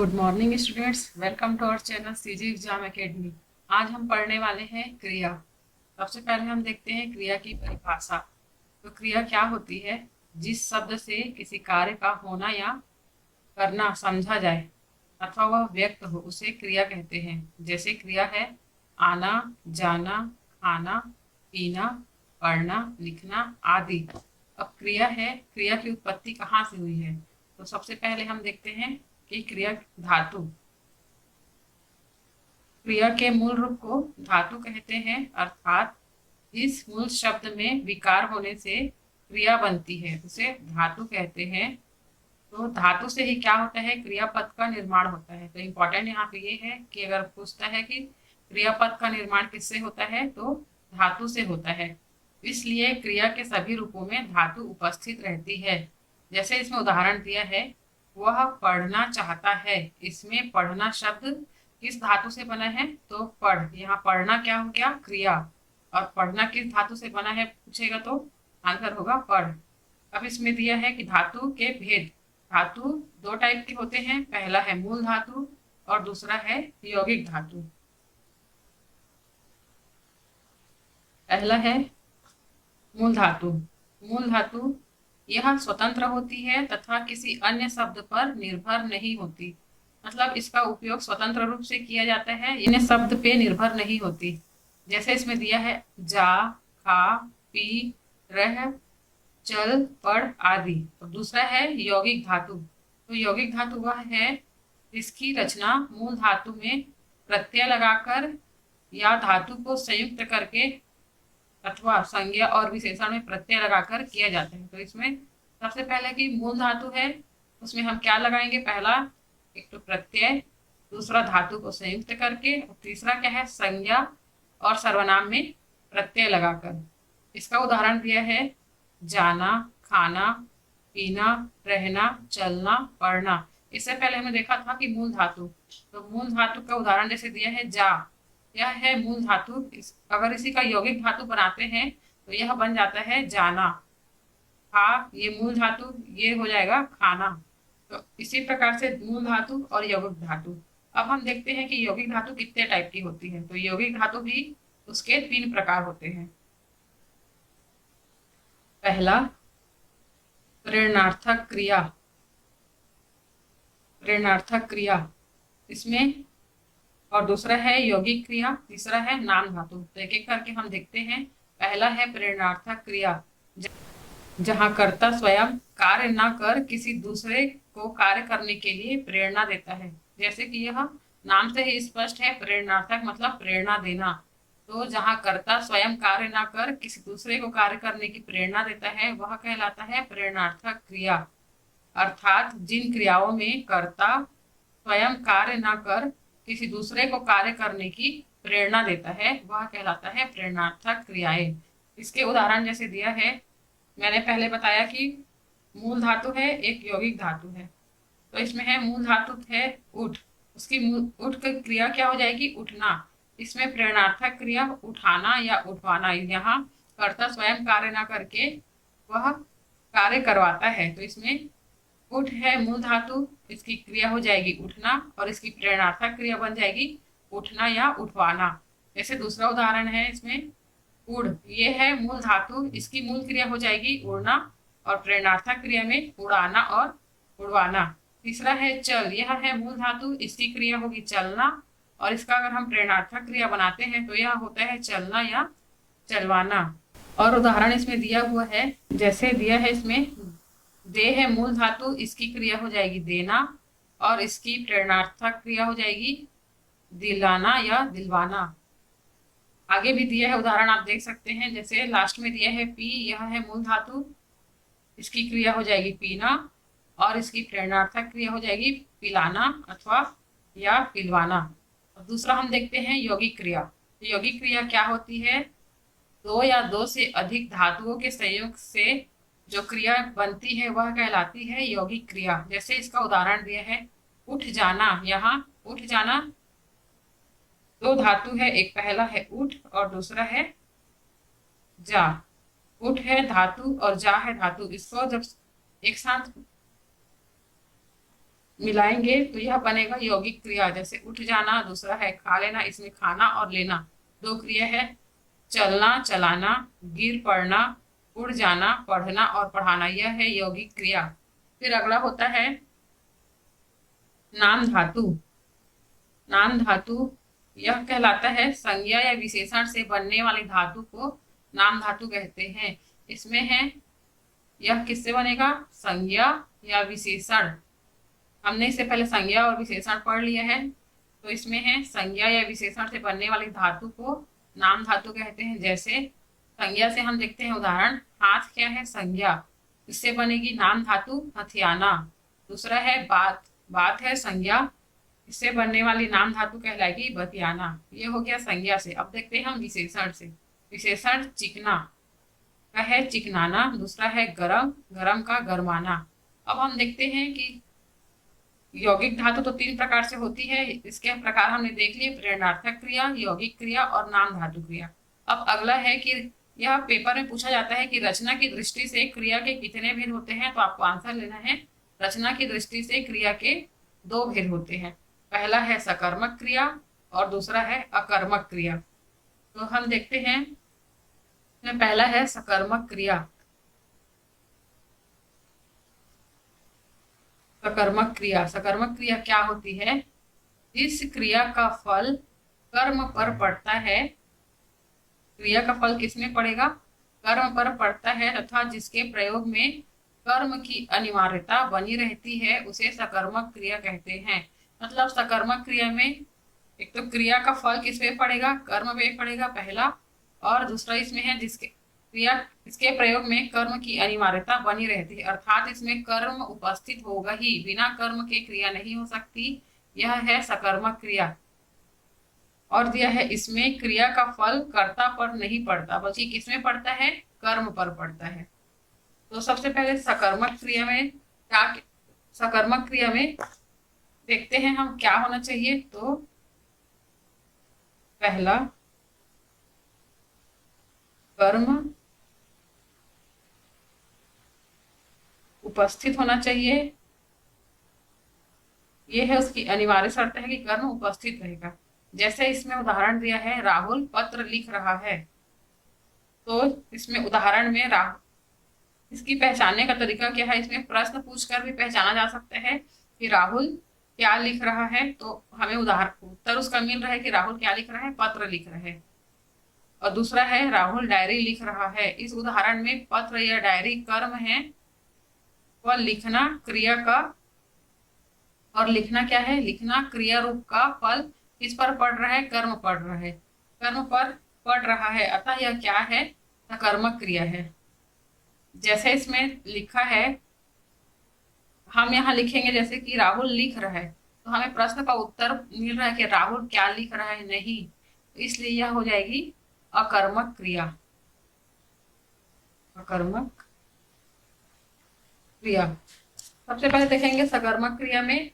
Good morning students, welcome to our channel CG exam academy. आज हम पढ़ने वाले हैं क्रिया। सबसे पहले हम देखते हैं क्रिया की परिभाषा। तो क्रिया क्या होती है? जिस शब्द से किसी कार्य का होना या करना समझा जाए अथवा वह व्यक्त हो उसे क्रिया कहते हैं। जैसे क्रिया है आना, जाना, खाना, पीना, पढ़ना, लिखना आदि। अब क्रिया है, क्रिया की उत्पत्ति कहाँ से हुई है? तो सबसे पहले हम देखते हैं कि क्रिया धातु। क्रिया के मूल रूप को धातु कहते हैं, अर्थात इस मूल शब्द में विकार होने से क्रिया बनती है, उसे धातु कहते हैं। तो धातु से ही क्या होता है? क्रियापद का निर्माण होता है। तो इम्पोर्टेंट यहाँ पे ये है कि अगर पूछता है कि क्रियापद का निर्माण किससे होता है, तो धातु से होता है। इसलिए क्रिया के सभी रूपों में धातु उपस्थित रहती है। जैसे इसमें उदाहरण दिया है, वह पढ़ना चाहता है। इसमें पढ़ना शब्द किस धातु से बना है? तो पढ़। यहाँ पढ़ना क्या हो गया? क्रिया। और पढ़ना किस धातु से बना है पूछेगा तो आंसर होगा पढ़। अब इसमें दिया है कि धातु के भेद। धातु दो टाइप के होते हैं, पहला है मूल धातु और दूसरा है यौगिक धातु। पहला है मूल धातु। मूल धातु यह स्वतंत्र होती है तथा किसी अन्य शब्द पर निर्भर नहीं होती। मतलब इसका उपयोग स्वतंत्र रूप से किया जाता है, अन्य शब्द पे निर्भर नहीं होती। जैसे इसमें दिया है जा, खा, पी, रह, चल, पढ़ आदि। तो दूसरा है यौगिक धातु। तो यौगिक धातु वह है जिसकी रचना मूल धातु में प्रत्यय लगाकर या धातु को संयुक्त करके अथवा संज्ञा और विशेषण में प्रत्यय लगाकर किया जाता है। तो इसमें सबसे पहले की मूल धातु है, उसमें हम क्या लगाएंगे? पहला एक तो प्रत्यय, दूसरा धातु को संयुक्त करके, और तीसरा क्या है? संज्ञा और सर्वनाम में प्रत्यय लगाकर। इसका उदाहरण दिया है जाना, खाना, पीना, रहना, चलना, पढ़ना। इससे पहले हमने देखा था कि मूल धातु। तो मूल धातु का उदाहरण जैसे दिया है जा, यह है मूल धातु। अगर इसी का यौगिक धातु बनाते हैं तो यह बन जाता है जाना। खा, ये मूल धातु, ये हो जाएगा खाना। तो इसी प्रकार से मूल धातु और यौगिक धातु। अब हम देखते हैं कि यौगिक धातु कितने टाइप की होती है। तो यौगिक धातु भी उसके 3 प्रकार होते हैं। पहला प्रेरणार्थक क्रिया। प्रेरणार्थक क्रिया इसमें, और दूसरा है यौगिक क्रिया, तीसरा है नाम धातु। तो एक एक करके हम देखते हैं। पहला है प्रेरणार्थक क्रिया, जहाँ कर्ता स्वयं कार्य न कर किसी दूसरे को कार्य करने के लिए प्रेरणा देता है। जैसे कि यह नाम से ही स्पष्ट है, प्रेरणार्थक मतलब प्रेरणा देना। तो जहाँ कर्ता स्वयं कार्य न कर किसी दूसरे को कार्य करने की प्रेरणा देता है वह कहलाता है प्रेरणार्थक क्रिया। अर्थात जिन क्रियाओं में कर्ता स्वयं कार्य न कर किसी दूसरे को कार्य करने की प्रेरणा देता है वह कहलाता है प्रेरणार्थक क्रियाएं। इसके उदाहरण जैसे दिया है, मैंने पहले बताया कि मूल धातु है, एक यौगिक धातु है। तो इसमें है मूल धातु है उठ। उसकी उठ की क्रिया क्या हो जाएगी? उठना। इसमें प्रेरणार्थक क्रिया उठाना या उठवाना। यहाँ कर्ता स्वयं कार्य ना करके वह कार्य करवाता है। तो इसमें उठ है मूल धातु, इसकी क्रिया हो जाएगी उठना, और इसकी प्रेरणार्थक क्रिया बन जाएगी उठना या उठवाना। जैसे दूसरा उदाहरण है इसमें उड़, ये है मूल धातु, इसकी मूल क्रिया हो जाएगी उड़ना, और प्रेरणार्थक क्रिया में उड़ाना और उड़वाना। तीसरा है चल, यह है मूल धातु, इसकी क्रिया होगी चलना, और इसका अगर हम प्रेरणार्थक क्रिया बनाते हैं तो यह होता है चलना या चलवाना। और उदाहरण इसमें दिया हुआ है, जैसे दिया है इसमें दे है मूल धातु, इसकी क्रिया हो जाएगी देना, और इसकी प्रेरणार्थक क्रिया हो जाएगी दिलाना या दिलवाना। आगे भी दिया है उदाहरण, आप देख सकते हैं। जैसे लास्ट में दिया है पी, यह है मूल धातु, इसकी क्रिया हो जाएगी पीना, और इसकी प्रेरणार्थक क्रिया हो जाएगी पिलाना अथवा या पिलवाना। अब दूसरा हम देखते हैं यौगिक क्रिया। तो यौगिक क्रिया क्या होती है? दो या दो से अधिक धातुओं के संयोग से जो क्रिया बनती है वह कहलाती है यौगिक क्रिया। जैसे इसका उदाहरण दिया है उठ जाना। यहाँ उठ जाना दो धातु है, एक पहला है उठ और दूसरा है जा। उठ है धातु और जा है धातु। इसको जब एक साथ मिलाएंगे तो यह बनेगा यौगिक क्रिया। जैसे उठ जाना, दूसरा है खा लेना, इसमें खाना और लेना दो क्रिया है। चलना, चलाना, गिर पड़ना, उड़ जाना, पढ़ना और पढ़ाना, यह है यौगिक क्रिया। फिर अगला होता है नाम धातु। नाम धातु यह कहलाता है संज्ञा या विशेषण से बनने वाली धातु को नाम धातु कहते हैं। इसमें है, यह किससे बनेगा? संज्ञा या विशेषण। हमने इससे पहले संज्ञा और विशेषण पढ़ लिया है, तो इसमें है संज्ञा या विशेषण से बनने वाली धातु को नाम धातु कहते हैं। जैसे संज्ञा से हम देखते हैं उदाहरण, हाथ क्या है? संज्ञा, इससे बनेगी नाम धातु हथियाना। दूसरा है बात, बात है संज्ञा, इससे बनने वाली नाम धातु कहलाएगी बतियाना। ये हो गया संज्ञा से। अब देखते हैं हम विशेषण से। विशेषण चिकना का है चिकनाना, दूसरा है गरम, गरम का गरमाना। अब हम देखते हैं कि यौगिक धातु तो तीन प्रकार से होती है, इसके प्रकार हमने देख लिए, प्रेरणार्थक क्रिया, यौगिक क्रिया और नाम धातु क्रिया। अब अगला है कि यह पेपर में पूछा जाता है कि रचना की दृष्टि से क्रिया के कितने भेद होते हैं, तो आपको आंसर लेना है। रचना की दृष्टि से क्रिया के दो भेद होते हैं। पहला है सकर्मक क्रिया और दूसरा है अकर्मक क्रिया। तो हम देखते हैं, पहला है सकर्मक क्रिया। सकर्मक क्रिया, सकर्मक क्रिया क्या होती है? जिस क्रिया का फल कर्म पर पड़ता है, क्रिया का फल किसमें पड़ेगा? कर्म पर पड़ता है, तथा जिसके प्रयोग में कर्म की अनिवार्यता बनी रहती है, उसे सकर्मक क्रिया कहते हैं। मतलब सकर्मक क्रिया में एक तो क्रिया का फल किस पे पड़ेगा? कर्म पे पड़ेगा पहला, और दूसरा इसमें है जिसके क्रिया, इसके प्रयोग में कर्म की अनिवार्यता बनी रहती है, अर्थात इसमें कर्म उपस्थित होगा ही, बिना कर्म के क्रिया नहीं हो सकती। यह है सकर्मक क्रिया। और दिया है इसमें क्रिया का फल कर्ता पर नहीं पड़ता, बल्कि किसमें पड़ता है? कर्म पर पड़ता है। तो सबसे पहले सकर्मक क्रिया में क्या, सकर्मक क्रिया में देखते हैं हम क्या होना चाहिए। तो पहला कर्म उपस्थित होना चाहिए, यह है उसकी अनिवार्य शर्त है कि कर्म उपस्थित रहेगा। जैसे इसमें उदाहरण दिया है, राहुल पत्र लिख रहा है, तो इसमें उदाहरण में राहुल, इसकी पहचानने का तरीका क्या है? इसमें प्रश्न पूछकर भी पहचाना जा सकता है कि राहुल क्या लिख रहा है, तो हमें उदाहरण उत्तर उसका मिल रहा है कि राहुल क्या लिख रहा है? पत्र लिख रहा है। और दूसरा है राहुल डायरी लिख रहा है। इस उदाहरण में पत्र या डायरी कर्म है, वह लिखना क्रिया का, और लिखना क्या है? लिखना क्रिया रूप का फल किस पर पड़ रहा है? कर्म पड़ रहा है, कर्म पर पड़ रहा है, अतः यह क्या है? सकर्मक क्रिया है। जैसे इसमें लिखा है, हम यहाँ लिखेंगे जैसे कि राहुल लिख रहा है, तो हमें प्रश्न का उत्तर मिल रहा है कि राहुल क्या लिख रहा है? नहीं, तो इसलिए यह हो जाएगी अकर्मक क्रिया। अकर्मक क्रिया। सबसे पहले देखेंगे सकर्मक क्रिया में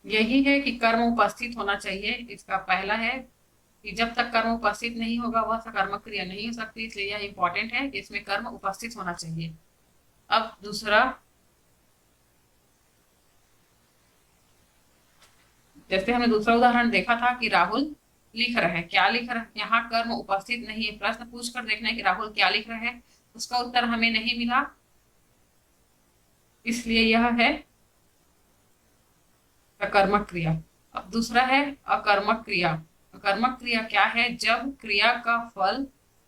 यही है कि कर्म उपस्थित होना चाहिए। इसका पहला है कि जब तक कर्म उपस्थित नहीं होगा वह सकर्मक क्रिया नहीं हो सकती, इसलिए यह इंपॉर्टेंट है कि इसमें कर्म उपस्थित होना चाहिए। अब दूसरा, जैसे हमने दूसरा उदाहरण देखा था कि राहुल लिख रहा है, क्या लिख रहा है? यहाँ कर्म उपस्थित नहीं है, प्रश्न पूछकर देखना है कि राहुल क्या लिख रहा है, उसका उत्तर हमें नहीं मिला, इसलिए यह है सकर्मक क्रिया। अब दूसरा है अकर्मक क्रिया। अकर्मक क्रिया क्या है? जब क्रिया का फल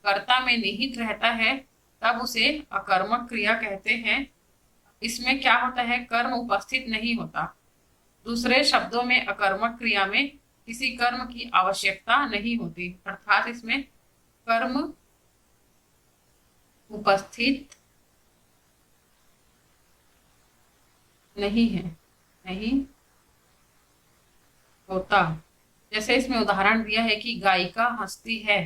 कर्ता में निहित रहता है तब उसे अकर्मक क्रिया कहते हैं। इसमें क्या होता है? कर्म उपस्थित नहीं होता। दूसरे शब्दों में अकर्मक क्रिया में किसी कर्म की आवश्यकता नहीं होती, अर्थात इसमें कर्म उपस्थित नहीं है, नहीं होता। जैसे इसमें उदाहरण दिया है कि गायिका हंसती है,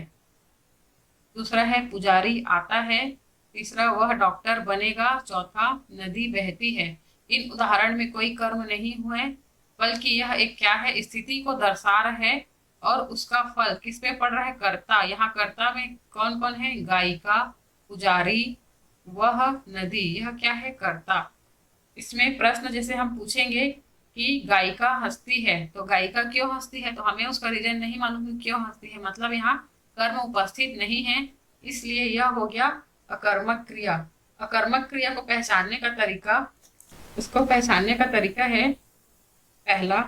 दूसरा है पुजारी आता है, तीसरा वह डॉक्टर बनेगा, चौथा नदी बहती है। इन उदाहरण में कोई कर्म नहीं हुए, बल्कि यह एक क्या है? स्थिति को दर्शा रहा है, और उसका फल किस पे पड़ रहा है? कर्ता। यहाँ कर्ता में कौन कौन है? गायिका, पुजारी, वह, नदी, यह क्या है? कर्ता। इसमें प्रश्न जैसे हम पूछेंगे कि गायिका हंसती है, तो गायिका क्यों हंसती है, तो हमें उसका रीजन नहीं मालूम कि क्यों हंसती है, मतलब यहाँ कर्म उपस्थित नहीं है, इसलिए यह हो गया अकर्मक क्रिया। अकर्मक क्रिया को पहचानने का तरीका, उसको पहचानने का तरीका है, पहला,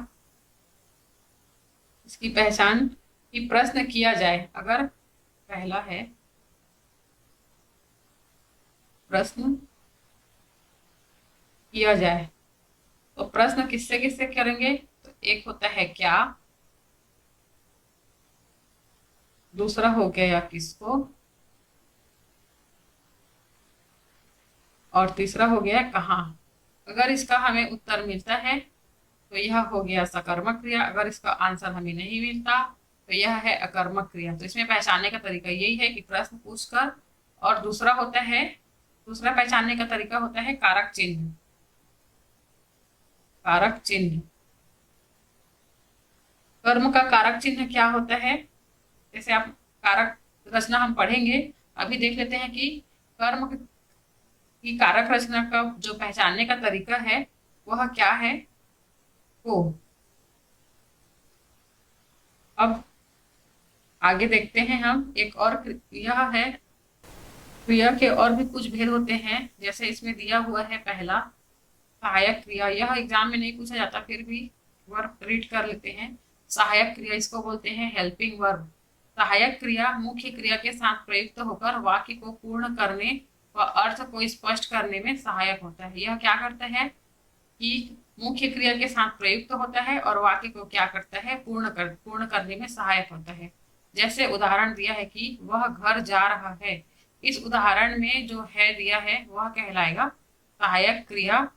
इसकी पहचान की प्रश्न किया जाए। अगर पहला है प्रश्न किया जाए, तो प्रश्न किससे किससे करेंगे, तो एक होता है क्या, दूसरा हो गया किसको, और तीसरा हो गया कहाँ। अगर इसका हमें उत्तर मिलता है तो यह हो गया सकर्मक क्रिया, अगर इसका आंसर हमें नहीं मिलता तो यह है अकर्मक क्रिया। तो इसमें पहचानने का तरीका यही है कि प्रश्न पूछकर, और दूसरा होता है, दूसरा पहचानने का तरीका होता है कारक चिन्ह। कारक चिन्ह, कर्म का कारक चिन्ह क्या होता है, जैसे आप कारक रचना हम पढ़ेंगे, अभी देख लेते हैं कि कर्म की कारक रचना का जो पहचानने का तरीका है वह क्या है। को अब आगे देखते हैं हम, एक और यह है, क्रिया के और भी कुछ भेद होते हैं, जैसे इसमें दिया हुआ है पहला सहायक क्रिया, यह एग्जाम में नहीं पूछा जाता, फिर भी वर्ब रीड कर लेते हैं। सहायक क्रिया, इसको बोलते हैं हेल्पिंग वर्ब। सहायक क्रिया मुख्य क्रिया के साथ प्रयुक्त होकर वाक्य को पूर्ण करने व अर्थ को स्पष्ट करने में सहायक होता है। यह क्या करता है कि मुख्य क्रिया के साथ प्रयुक्त होता है और वाक्य को क्या करता है, पूर्ण करने में सहायक होता है। जैसे उदाहरण दिया है कि वह घर जा रहा है, इस उदाहरण में जो है दिया है वह कहलाएगा सहायक क्रिया,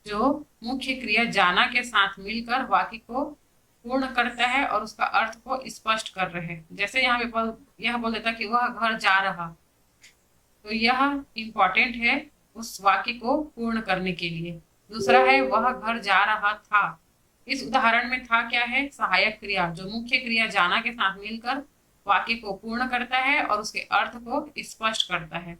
जो मुख्य क्रिया जाना के साथ मिलकर वाक्य को पूर्ण करता है और उसका अर्थ को स्पष्ट कर रहे हैं। जैसे यहाँ पे यह बोल देता कि वह घर जा रहा, तो यह इंपॉर्टेंट है उस वाक्य को पूर्ण करने के लिए। दूसरा है वह घर जा रहा था, इस उदाहरण में था क्या है, सहायक क्रिया, जो मुख्य क्रिया जाना के साथ मिलकर वाक्य को पूर्ण करता है और उसके अर्थ को स्पष्ट करता है।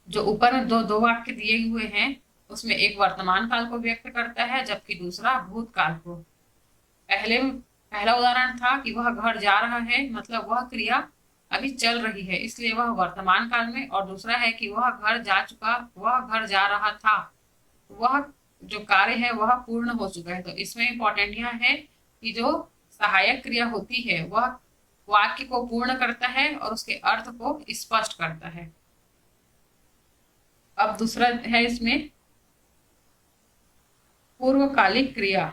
जो ऊपर में दो दो वाक्य दिए हुए हैं, उसमें एक वर्तमान काल को व्यक्त करता है जबकि दूसरा भूतकाल को। पहला उदाहरण था कि वह घर जा रहा है, मतलब वह क्रिया अभी चल रही है इसलिए वह वर्तमान काल में, और दूसरा है कि वह घर जा चुका, वह घर जा रहा था, वह जो कार्य है वह पूर्ण हो चुका है। तो इसमें इंपॉर्टेंट यह है कि जो सहायक क्रिया होती है वह वाक्य को पूर्ण करता है और उसके अर्थ को स्पष्ट करता है। अब दूसरा है इसमें पूर्वकालिक क्रिया।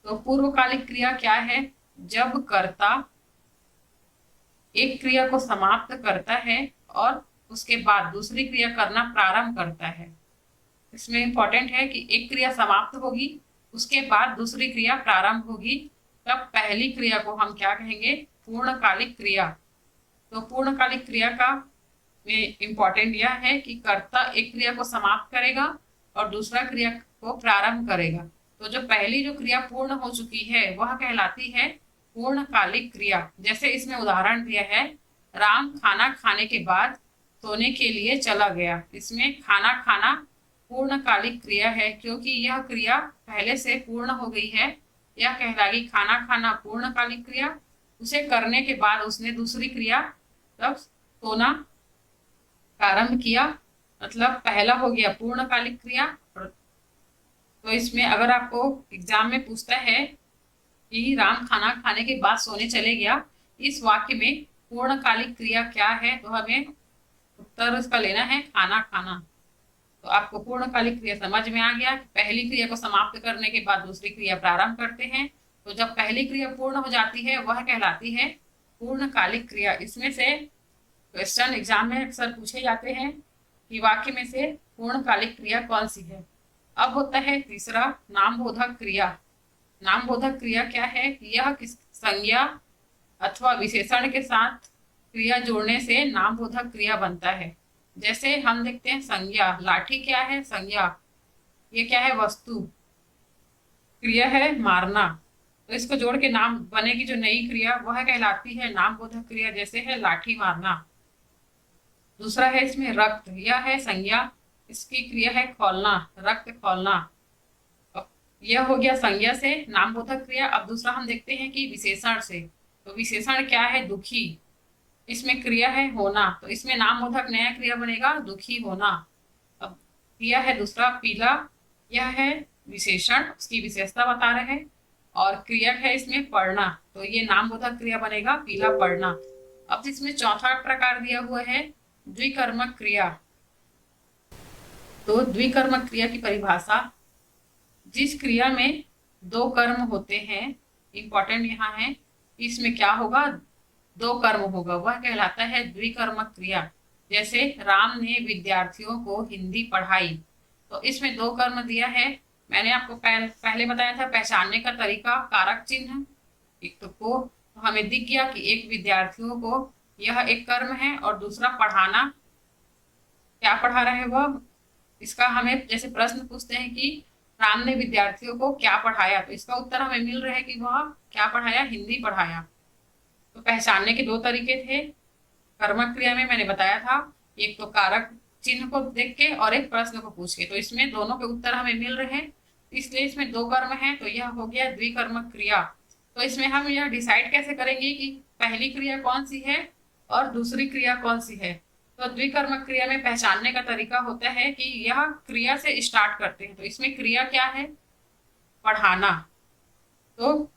तो पूर्वकालिक क्रिया क्या है, जब कर्ता एक क्रिया को समाप्त करता है और उसके बाद दूसरी क्रिया करना प्रारंभ करता है। इसमें इंपॉर्टेंट है कि एक क्रिया समाप्त होगी, उसके बाद दूसरी क्रिया प्रारंभ होगी, तब पहली क्रिया को हम क्या कहेंगे, पूर्णकालिक क्रिया। तो पूर्णकालिक क्रिया का इंपॉर्टेंट यह है कि कर्ता एक क्रिया को समाप्त करेगा और दूसरा क्रिया को प्रारंभ करेगा। तो जो पहली जो क्रिया पूर्ण हो चुकी है वह कहलाती है पूर्णकालिक क्रिया। जैसे इसमें उदाहरण दिया है, राम खाना खाने के बाद सोने के लिए चला गया, इसमें खाना खाना पूर्णकालिक क्रिया है क्योंकि यह क्रिया पहले से पूर्ण हो गई है। यह कहलाएगी खाना खाना पूर्णकालिक क्रिया। उसे करने के बाद उसने दूसरी क्रिया तब सोना प्रारंभ किया, मतलब पहला हो गया पूर्णकालिक क्रिया। तो इसमें अगर आपको एग्जाम में पूछता है कि राम खाना खाने के बाद सोने चले गया, इस वाक्य में पूर्णकालिक क्रिया क्या है, तो हमें उत्तर इसका लेना है खाना खाना। तो आपको पूर्णकालिक क्रिया समझ में आ गया, पहली क्रिया को समाप्त करने के बाद दूसरी क्रिया प्रारंभ करते हैं, तो जब पहली क्रिया पूर्ण हो जाती है वह कहलाती है पूर्णकालिक क्रिया। इसमें से क्वेश्चन एग्जाम में अक्सर पूछे जाते हैं कि वाक्य में से पूर्णकालिक क्रिया कौन सी है। अब होता है तीसरा नामबोधक क्रिया। नामबोधक क्रिया क्या है, यह किस संज्ञा अथवा विशेषण के साथ क्रिया जोड़ने से नामबोधक क्रिया बनता है। जैसे हम देखते हैं संज्ञा, लाठी क्या है, संज्ञा, ये क्या है, वस्तु, क्रिया है मारना, तो इसको जोड़ के नाम बनेगी जो नई क्रिया वह कहलाती है नामबोधक क्रिया, जैसे है लाठी मारना। दूसरा है इसमें रक्त, यह है संज्ञा, इसकी क्रिया है खोलना, रक्त खोलना। यह हो गया संज्ञा से नामबोधक क्रिया। अब दूसरा हम देखते हैं कि विशेषण से। तो विशेषण क्या है? दुखी। इसमें क्रिया है होना, तो इसमें नामबोधक नया क्रिया बनेगा दुखी होना। अब क्रिया है दूसरा पीला। यह है विशेषण, उसकी विशेषता बता रहे हैं। और क्रिया है इसमें पढ़ना, तो ये नामबोधक क्रिया बनेगा पीला पढ़ना। अब इसमें चौथा प्रकार दिया हुआ है द्विकर्मक क्रिया। तो द्विकर्मक क्रिया की परिभाषा, जिस क्रिया में दो कर्म होते हैं, इंपॉर्टेंट यहाँ है, इसमें क्या होगा? दो कर्म होगा, वह कहलाता है द्विकर्मक क्रिया। जैसे राम ने विद्यार्थियों को हिंदी पढ़ाई, तो इसमें दो कर्म दिया है। मैंने आपको पहले बताया था पहचानने का तरीका, कारक चिन्ह एक तो हमें दिख गया कि एक विद्यार्थियों को यह एक कर्म है, और दूसरा पढ़ाना, क्या पढ़ा रहे हैं वह। इसका हमें जैसे प्रश्न पूछते हैं कि राम ने विद्यार्थियों को क्या पढ़ाया, तो इसका उत्तर हमें मिल रहा है कि वह क्या पढ़ाया? हिंदी पढ़ाया। तो पहचानने के दो तरीके थे कर्मक क्रिया में, मैंने बताया था, एक तो कारक चिन्ह को देख के और एक प्रश्न को पूछ के। तो इसमें दोनों के उत्तर हमें मिल रहे हैं, इसलिए इसमें दो कर्म है, तो यह हो गया द्विकर्मक क्रिया। तो इसमें हम यह डिसाइड कैसे करेंगे कि पहली क्रिया कौन सी है और दूसरी क्रिया कौन सी है। तो द्विकर्मक क्रिया में पहचानने का तरीका होता है कि यह क्रिया से स्टार्ट करते हैं। तो इसमें क्रिया क्या है? पढ़ाना। तो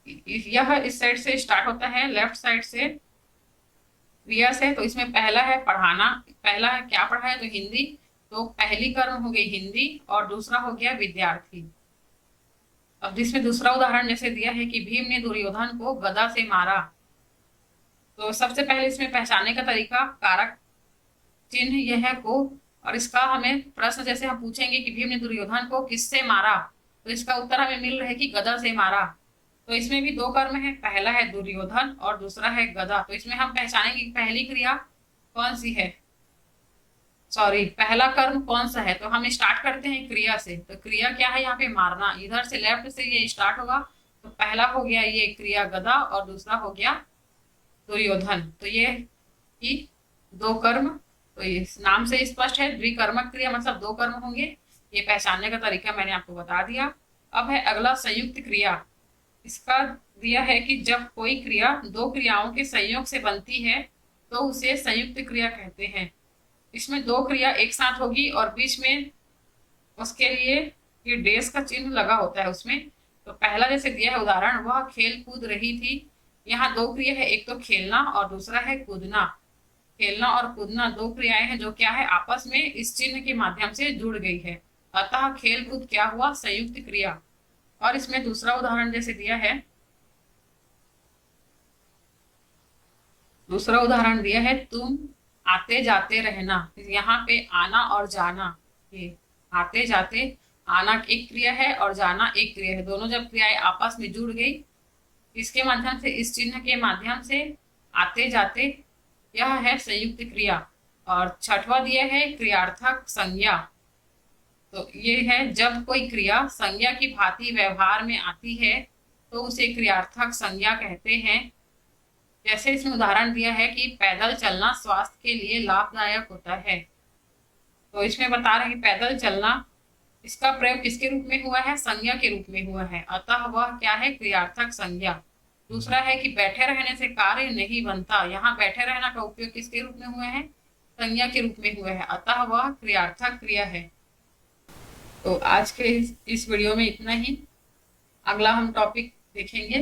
यह इस साइड से स्टार्ट होता है, लेफ्ट साइड से क्रिया से। तो इसमें पहला है पढ़ाना, पहला है क्या पढ़ाया? तो हिंदी। तो पहली कर्म हो गई हिंदी और दूसरा हो गया विद्यार्थी। अब जिसमें दूसरा उदाहरण जैसे दिया है कि भीम ने दुर्योधन को गदा से मारा, तो सबसे पहले इसमें पहचानने का तरीका कारक चिन्ह यह है को, और इसका हमें प्रश्न जैसे हम पूछेंगे कि भीम ने दुर्योधन को किससे मारा, तो इसका उत्तर हमें मिल रहा है कि गदा से मारा। तो इसमें भी दो कर्म है, पहला है दुर्योधन और दूसरा है गदा। तो इसमें हम पहचानेंगे कि पहली क्रिया कौन सी है, सॉरी पहला कर्म कौन सा है। तो हम स्टार्ट करते हैं क्रिया से। तो क्रिया क्या है? यहाँ पे मारना, इधर से लेफ्ट से ये स्टार्ट होगा। तो पहला हो गया ये क्रिया गदा और दूसरा हो गया दुर्योधन। तो ये ही दो कर्म। तो इस नाम से स्पष्ट है द्विकर्मक क्रिया मतलब दो कर्म होंगे। ये पहचानने का तरीका मैंने आपको बता दिया। अब है अगला संयुक्त क्रिया। इसका दिया है कि जब कोई क्रिया दो क्रियाओं के संयोग से बनती है तो उसे संयुक्त क्रिया कहते हैं। इसमें दो क्रिया एक साथ होगी और बीच में उसके लिए ये डेश का चिन्ह लगा होता है उसमें। तो पहला जैसे दिया है उदाहरण, वह खेल कूद रही थी। यहाँ दो क्रिया है, एक तो खेलना और दूसरा है कूदना। खेलना और कूदना दो क्रियाएं हैं जो क्या है? आपस में इस चिन्ह के माध्यम से जुड़ गई है। अतः खेल कूद क्या हुआ? संयुक्त क्रिया। और इसमें दूसरा उदाहरण जैसे दिया है, दूसरा उदाहरण दिया है तुम आते जाते रहना। यहाँ पे आना और जाना, ये आते जाते, आना एक क्रिया है और जाना एक क्रिया है। दोनों जब क्रियाएं आपस में जुड़ गई, इसके माध्यम से, इस चिन्ह के माध्यम से, आते जाते, यह है संयुक्त क्रिया। और छठवां दिया है क्रियार्थक संज्ञा। तो ये है जब कोई क्रिया संज्ञा की भांति व्यवहार में आती है तो उसे क्रियार्थक संज्ञा कहते हैं। जैसे इसमें उदाहरण दिया है कि पैदल चलना स्वास्थ्य के लिए लाभदायक होता है। तो इसमें बता रहे हैं कि पैदल चलना, इसका प्रयोग किसके रूप में हुआ है? संज्ञा के रूप में हुआ है, अतः वह क्या है? क्रियार्थक संज्ञा। दूसरा है कि बैठे रहने से कार्य नहीं बनता। यहाँ बैठे रहना का उपयोग किसके रूप में हुआ है? संज्ञा के रूप में हुआ है, अतः वह क्रियार्थक क्रिया है। तो आज के इस वीडियो में इतना ही। अगला हम टॉपिक देखेंगे